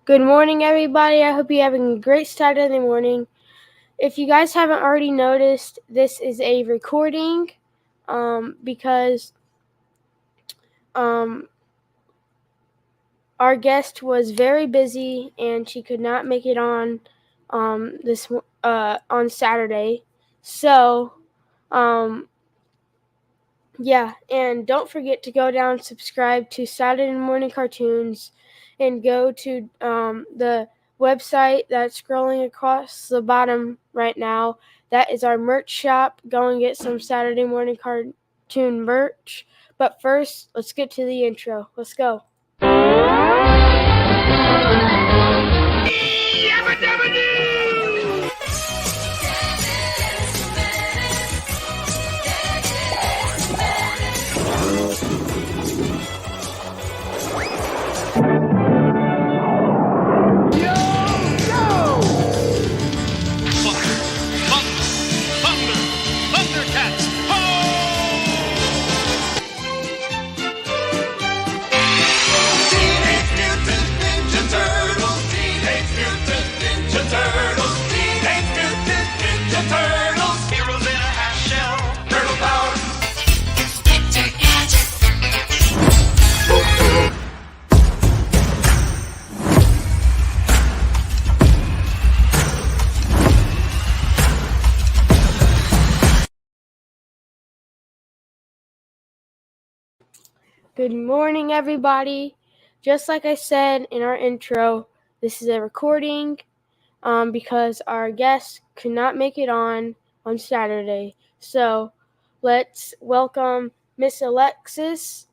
Good morning, everybody. I hope you're having a great Saturday morning. If you guys haven't already noticed, this is a recording because our guest was very busy and she could not make it on on Saturday. So, and don't forget to go down and subscribe to Saturday Morning Cartoons and go to the website that's scrolling across the bottom right now. That is our merch shop. Go and get some Saturday Morning Cartoon merch. But first, let's get to the intro. Let's go. Good morning, everybody. Just like I said in our intro, this is a recording because our guest could not make it on Saturday. So let's welcome Miss Alexis.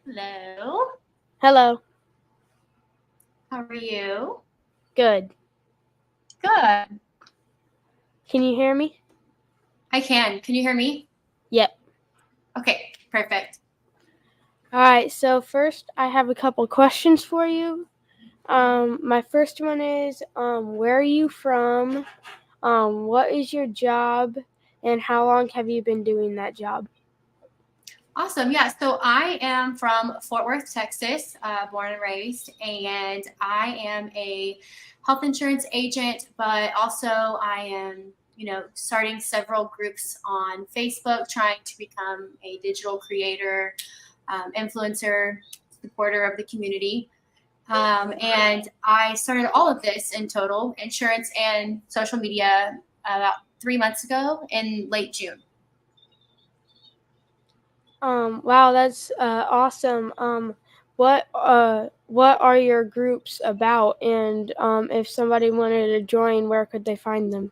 Hello. Hello. How are you? Good. Good. Can you hear me? I can. Can you hear me? Yep. Okay, perfect. All right, so first I have a couple questions for you. My first one is, where are you from? What is your job? And how long have you been doing that job? Awesome. Yeah, so I am from Fort Worth, Texas, born and raised, and I am a health insurance agent, but also I am, starting several groups on Facebook, trying to become a digital creator, influencer, supporter of the community. And I started all of this in total, insurance and social media, about 3 months ago in late June. Wow, that's awesome. What are your groups about? And if somebody wanted to join, where could they find them?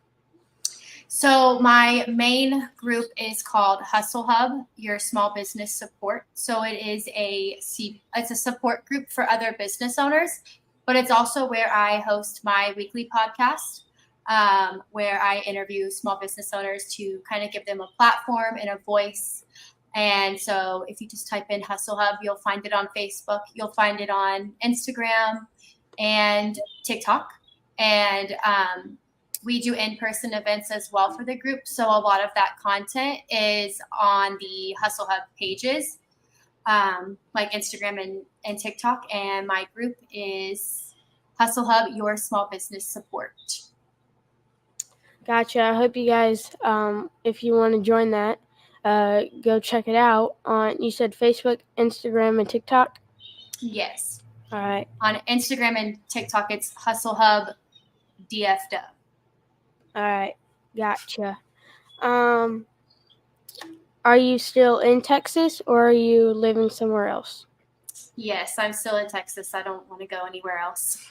So my main group is called Hustle Hub, your small business support. So it's a support group for other business owners, but it's also where I host my weekly podcast, where I interview small business owners to kind of give them a platform and a voice. And so if you just type in Hustle Hub, you'll find it on Facebook, you'll find it on Instagram and TikTok. And we do in-person events as well for the group. So a lot of that content is on the Hustle Hub pages, like Instagram and TikTok. And my group is Hustle Hub, your small business support. Gotcha. I hope you guys, if you want to join that, go check it out on, you said Facebook, Instagram, and TikTok? Yes. All right. On Instagram and TikTok, it's Hustle Hub DFW. All right. Gotcha. Are you still in Texas or are you living somewhere else? Yes, I'm still in Texas. I don't want to go anywhere else.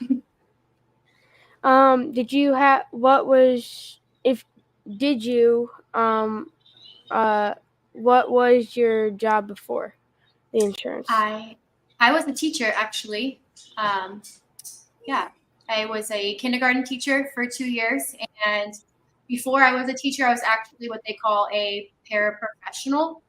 Did you have, what was your job before the insurance? I was a teacher, actually. Yeah, I was a kindergarten teacher for 2 years. And before I was a teacher, I was actually what they call a paraprofessional,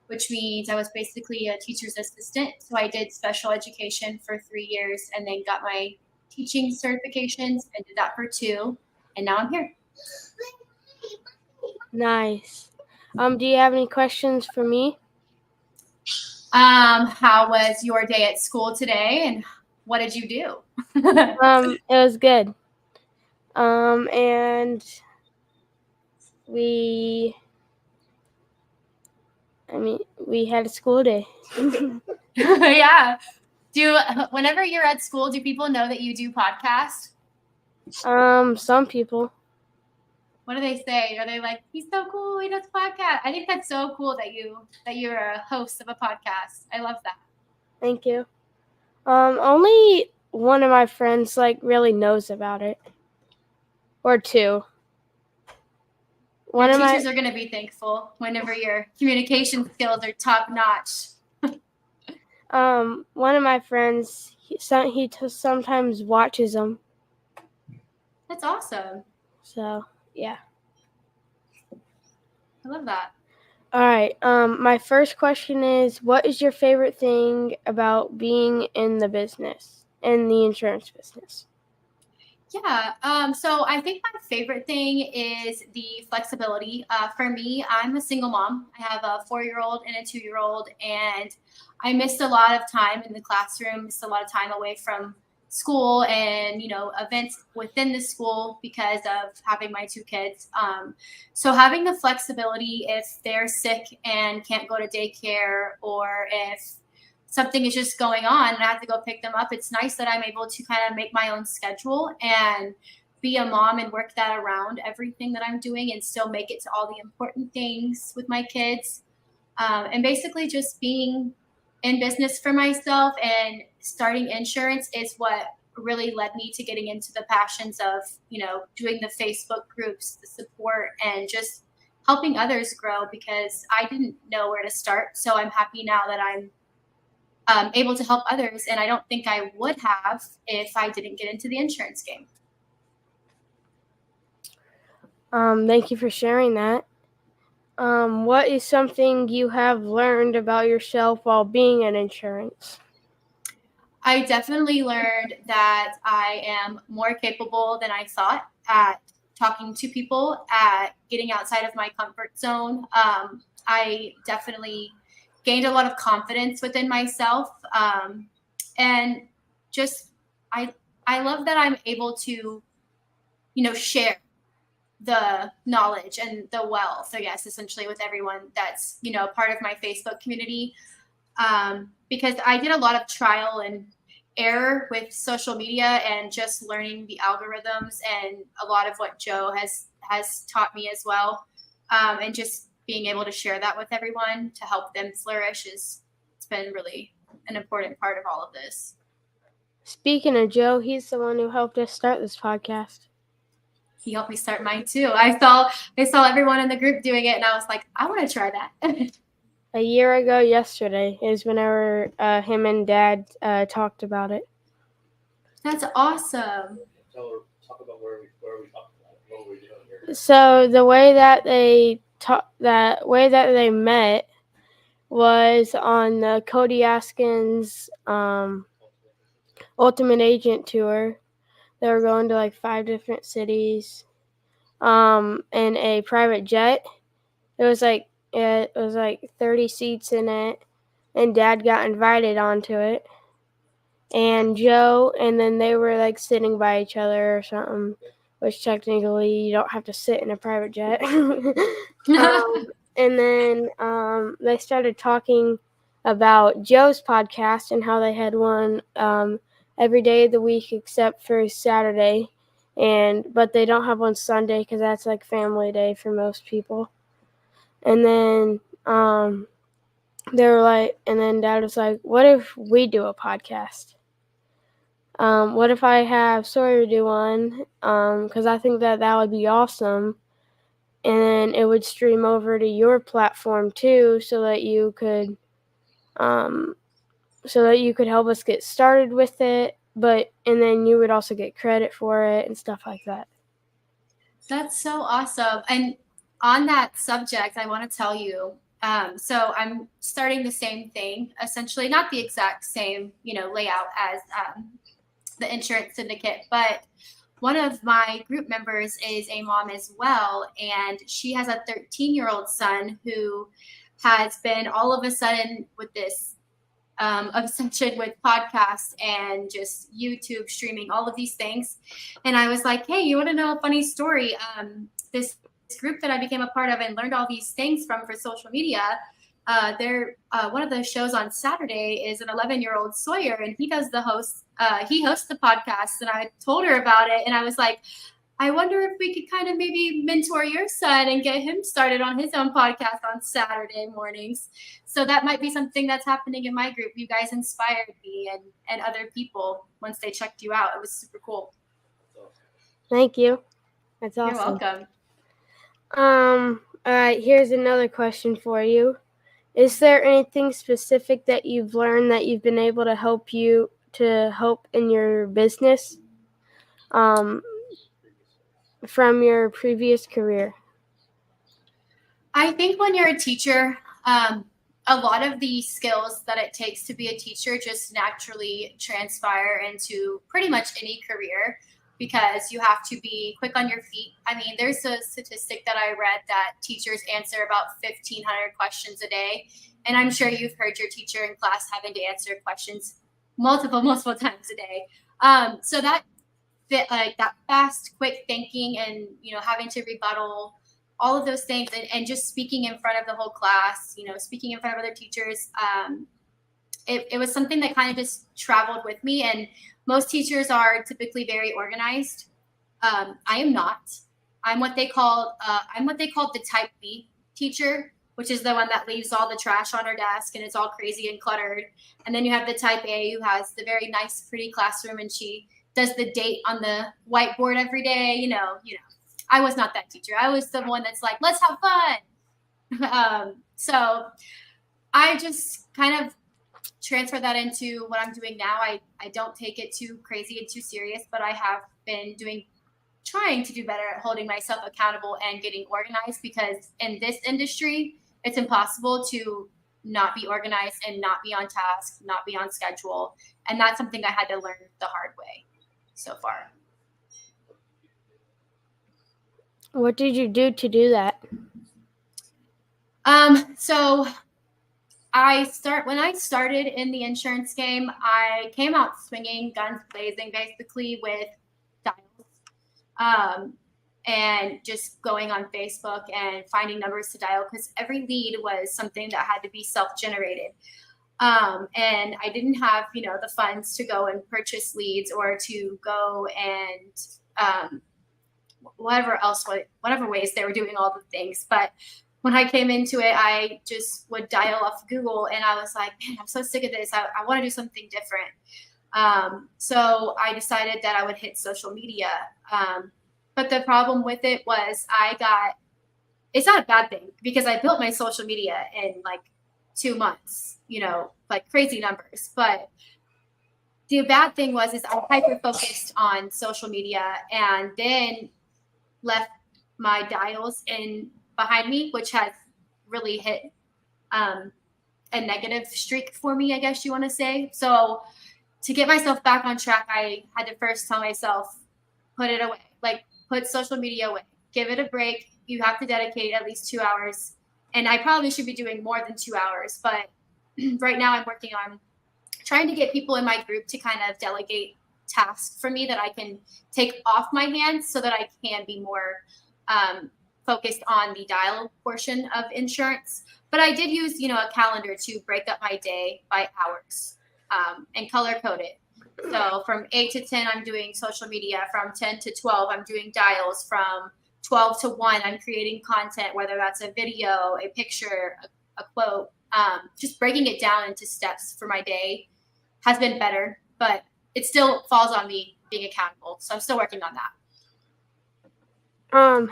which means I was basically a teacher's assistant. So I did special education for 3 years and then got my teaching certifications and did that for 2. And now I'm here. Nice. Do you have any questions for me? How was your day at school today, and what did you do? It was good. And we had a school day. Yeah. Whenever you're at school, do people know that you do podcasts? Some people. What do they say? Are they like, he's so cool, he does podcast? I think that's so cool that you're a host of a podcast. I love that. Thank you. Only one of my friends really knows about it, or two. Your teachers are going to be thankful whenever your communication skills are top notch. One of my friends, he sometimes watches them. That's awesome. So yeah. I love that. All right. My first question is, what is your favorite thing about being in the insurance business? Yeah. So I think my favorite thing is the flexibility. For me, I'm a single mom. I have a 4-year-old and a 2-year-old, and I missed a lot of time in the classroom, missed a lot of time away from school and, events within the school because of having my 2 kids. So having the flexibility if they're sick and can't go to daycare, or if something is just going on and I have to go pick them up, it's nice that I'm able to kind of make my own schedule and be a mom and work that around everything that I'm doing and still make it to all the important things with my kids. And basically just being in business for myself and starting insurance is what really led me to getting into the passions of, doing the Facebook groups, the support, and just helping others grow, because I didn't know where to start. So I'm happy now that I'm able to help others, and I don't think I would have if I didn't get into the insurance game. Thank you for sharing that. What is something you have learned about yourself while being in insurance? I definitely learned that I am more capable than I thought at talking to people, at getting outside of my comfort zone. I definitely gained a lot of confidence within myself, and just I love that I'm able to, share the knowledge and the wealth, I guess, essentially with everyone that's, part of my Facebook community. Because I did a lot of trial and error with social media and just learning the algorithms and a lot of what Joe has taught me as well. And just being able to share that with everyone to help them flourish it's been really an important part of all of this. Speaking of Joe, he's the one who helped us start this podcast. He helped me start mine too. I saw everyone in the group doing it, and I was like, I want to try that. A year ago yesterday is whenever him and Dad talked about it. That's awesome. Talk about where we talked about it. What were we doing here? So the way that they met was on the Cody Askins Ultimate Agent Tour. They were going to 5 different cities in a private jet. It was 30 seats in it, and Dad got invited onto it. And Joe, and then they were sitting by each other or something, which technically you don't have to sit in a private jet. And then they started talking about Joe's podcast and how they had one every day of the week except for Saturday, but they don't have one Sunday because that's family day for most people. And then they were and then Dad was like, "What if we do a podcast? What if I have Sawyer do one? Because I think that would be awesome. And then it would stream over to your platform too, so that you could help us get started with it. And then you would also get credit for it and stuff like that." That's so awesome. And on that subject, I want to tell you. So I'm starting the same thing, essentially, not the exact same, layout as the insurance syndicate, but one of my group members is a mom as well, and she has a 13-year-old son who has been all of a sudden with this obsession with podcasts and just YouTube streaming, all of these things. And I was like, hey, you want to know a funny story? This group that I became a part of and learned all these things from for social media, they're one of the shows on Saturday is an 11-year-old Sawyer, and he does the host. He hosts the podcast, and I told her about it, and I was like, I wonder if we could kind of maybe mentor your son and get him started on his own podcast on Saturday mornings. So that might be something that's happening in my group. You guys inspired me and other people once they checked you out. It was super cool. Thank you. That's You're awesome. welcome. All right, here's another question for you. Is there anything specific that you've learned that you've been able to help in your business from your previous career? I think when you're a teacher, a lot of the skills that it takes to be a teacher just naturally transpire into pretty much any career, because you have to be quick on your feet. I mean, there's a statistic that I read that teachers answer about 1,500 questions a day. And I'm sure you've heard your teacher in class having to answer questions multiple times a day. So that fast, quick thinking and, having to rebuttal all of those things and just speaking in front of the whole class, speaking in front of other teachers. It was something that kind of just traveled with me. And most teachers are typically very organized. I am not. I'm what they call the type B teacher, which is the one that leaves all the trash on her desk and it's all crazy and cluttered. And then you have the type A who has the very nice, pretty classroom and she does the date on the whiteboard every day. I was not that teacher. I was the one that's like, let's have fun. So I just kind of transfer that into what I'm doing now. I don't take it too crazy and too serious, but I have been trying to do better at holding myself accountable and getting organized, because in this industry, it's impossible to not be organized and not be on task, not be on schedule. And that's something I had to learn the hard way so far. What did you do to do that? So when I started in the insurance game, I came out swinging, guns blazing, basically with dials, and just going on Facebook and finding numbers to dial, because every lead was something that had to be self-generated. And I didn't have, the funds to go and purchase leads or to go and whatever ways they were doing all the things. But when I came into it, I just would dial off Google, and I was like, man, I'm so sick of this. I want to do something different. So I decided that I would hit social media. But the problem with it was it's not a bad thing, because I built my social media in like 2 months, like crazy numbers. But the bad thing was I hyper-focused on social media and then left my dials in behind me, which has really hit a negative streak for me, I guess you want to say. So to get myself back on track, I had to first tell myself, put it away, like put social media away, give it a break. You have to dedicate at least 2 hours. And I probably should be doing more than 2 hours, but right now I'm working on trying to get people in my group to kind of delegate tasks for me that I can take off my hands so that I can be more focused on the dial portion of insurance. But I did use, a calendar to break up my day by hours and color code it. So from 8 to 10, I'm doing social media. From 10 to 12, I'm doing dials. From 12 to 1, I'm creating content, whether that's a video, a picture, a quote. Just breaking it down into steps for my day has been better, but it still falls on me being accountable. So I'm still working on that.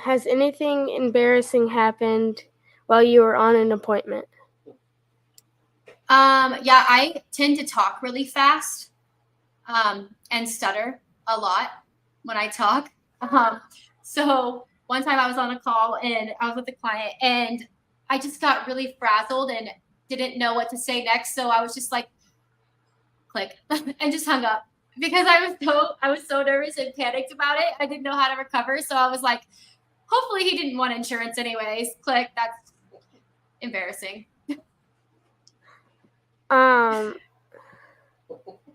Has anything embarrassing happened while you were on an appointment? Yeah, I tend to talk really fast and stutter a lot when I talk. So one time I was on a call and I was with a client and I just got really frazzled and didn't know what to say next. So I was just like, click, and just hung up, because I was so nervous and panicked about it. I didn't know how to recover. So I was like, hopefully he didn't want insurance anyways. Click. That's embarrassing.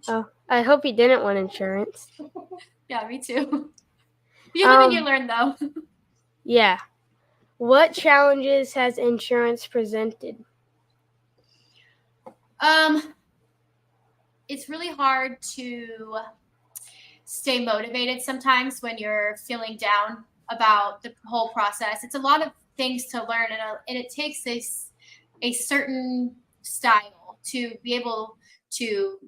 Oh, I hope you didn't want insurance. Yeah, me too. You live and you learn, though. Yeah. What challenges has insurance presented? It's really hard to stay motivated sometimes when you're feeling down about the whole process. It's a lot of things to learn, and it takes a certain style to be able to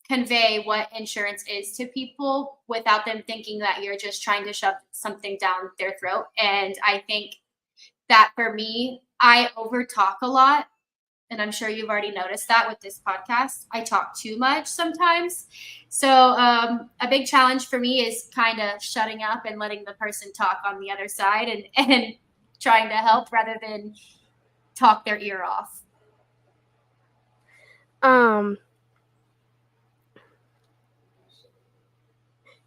convey what insurance is to people without them thinking that you're just trying to shove something down their throat. And I think that for me, I overtalk a lot. And I'm sure you've already noticed that with this podcast. I talk too much sometimes. So a big challenge for me is kind of shutting up and letting the person talk on the other side and trying to help rather than talk their ear off.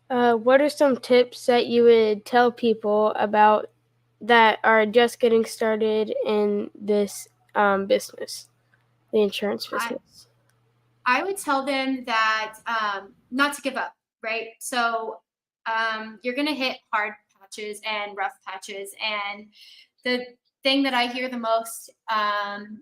What are some tips that you would tell people about that are just getting started in this business, the insurance business? I would tell them that not to give up, right? So you're going to hit hard patches and rough patches. And the thing that I hear the most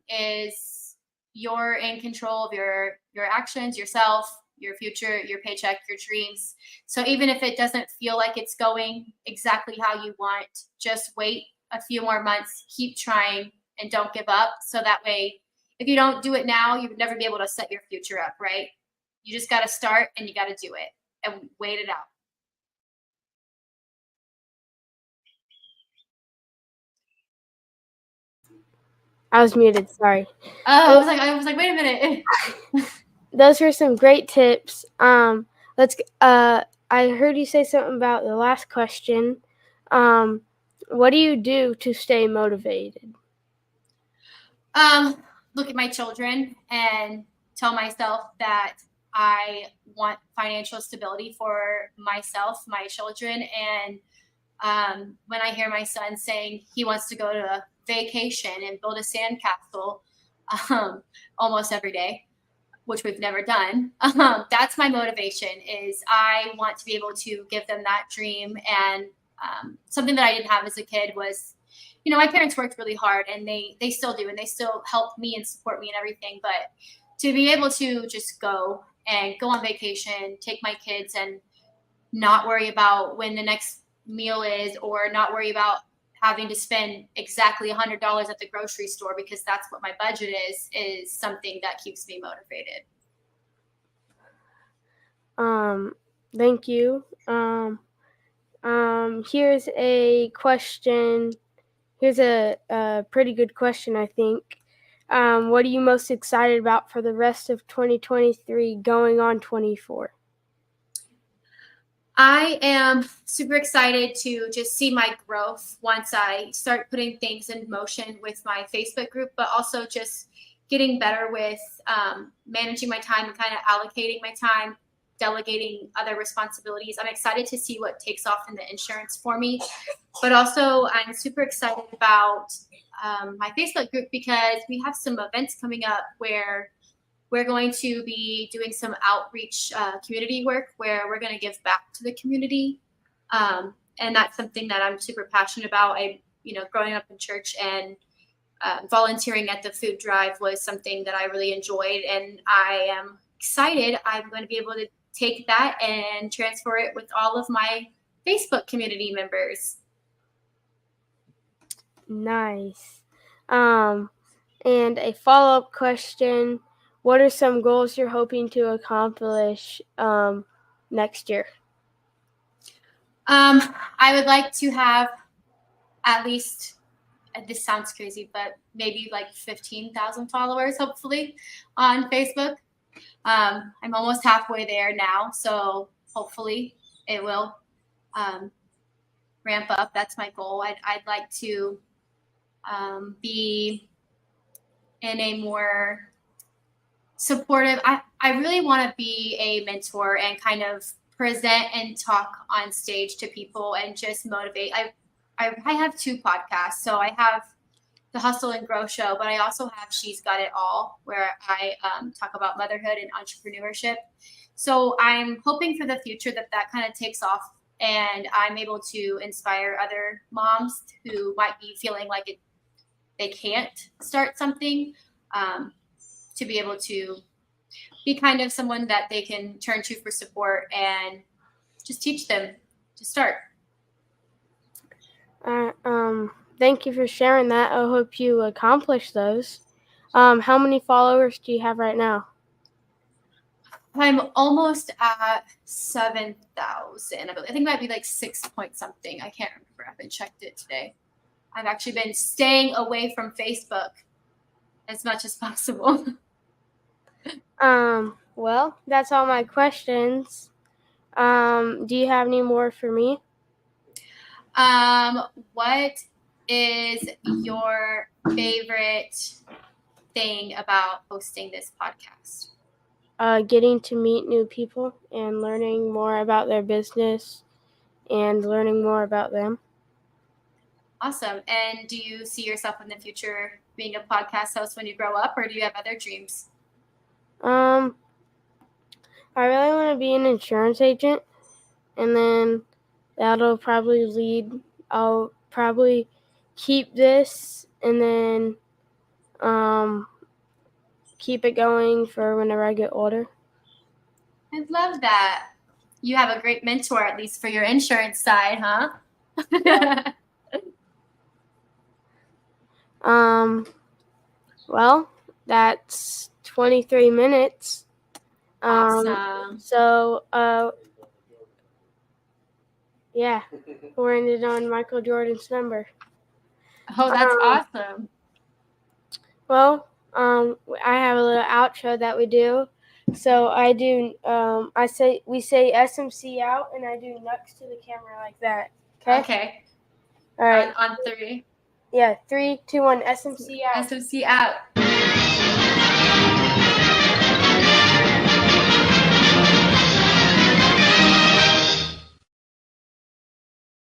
is you're in control of your actions, yourself, your future, your paycheck, your dreams. So even if it doesn't feel like it's going exactly how you want, just wait a few more months, keep trying, and don't give up. So that way, if you don't do it now, you would never be able to set your future up, right? You just got to start and you got to do it and wait it out. I was muted, sorry. Oh, I was like, wait a minute. Those were some great tips. I heard you say something about the last question. What do you do to stay motivated? Look at my children and tell myself that I want financial stability for myself, my children, and when I hear my son saying he wants to go to a vacation and build a sandcastle almost every day, which we've never done, that's my motivation. Is I want to be able to give them that dream. And something that I didn't have as a kid was, my parents worked really hard, and they still do, and they still help me and support me and everything. But to be able to just go on vacation, take my kids, and not worry about when the next meal is, or not worry about having to spend exactly $100 at the grocery store because that's what my budget is something that keeps me motivated. Thank you. Here's a question. Here's a pretty good question, I think. What are you most excited about for the rest of 2023 going on 24? I am super excited to just see my growth once I start putting things in motion with my Facebook group, but also just getting better with managing my time and kind of allocating my time, delegating other responsibilities. I'm excited to see what takes off in the insurance for me, but also I'm super excited about my Facebook group because we have some events coming up where we're going to be doing some outreach community work where we're going to give back to the community. And that's something that I'm super passionate about. Growing up in church and volunteering at the food drive was something that I really enjoyed. And I am excited. I'm going to be able to take that and transfer it with all of my Facebook community members. Nice. And a follow-up question. What are some goals you're hoping to accomplish next year? I would like to have at least, this sounds crazy, but maybe like 15,000 followers, hopefully, on Facebook. I'm almost halfway there now, so hopefully it will ramp up. That's my goal. I'd like to be in a more supportive. I really want to be a mentor and kind of present and talk on stage to people and just motivate. I have 2 podcasts, so I have the Hustle and Grow show, but I also have She's Got It All, where I talk about motherhood and entrepreneurship. So I'm hoping for the future that kind of takes off and I'm able to inspire other moms who might be feeling like they can't start something, to be able to be kind of someone that they can turn to for support and just teach them to start. Thank you for sharing that. I hope you accomplish those. How many followers do you have right now? I'm almost at 7,000. I think it might be like 6 point something. I can't remember. I haven't checked it today. I've actually been staying away from Facebook as much as possible. Well, that's all my questions. Do you have any more for me? What is your favorite thing about hosting this podcast? Getting to meet new people and learning more about their business and learning more about them. Awesome. And do you see yourself in the future being a podcast host when you grow up, or do you have other dreams? I really want to be an insurance agent, and then that'll probably lead. I'll probably keep this and then keep it going for whenever I get older. I love that. You have a great mentor, at least for your insurance side, huh? Yeah. Well, that's 23 minutes. Awesome. So, yeah, we're ended on Michael Jordan's number. Oh, that's awesome. Well, I have a little outro that we do. So I do. We say SMC out, and I do next to the camera like that. Okay. Okay. All right. On 3. Yeah. 3, 2, 1. SMC out. SMC out.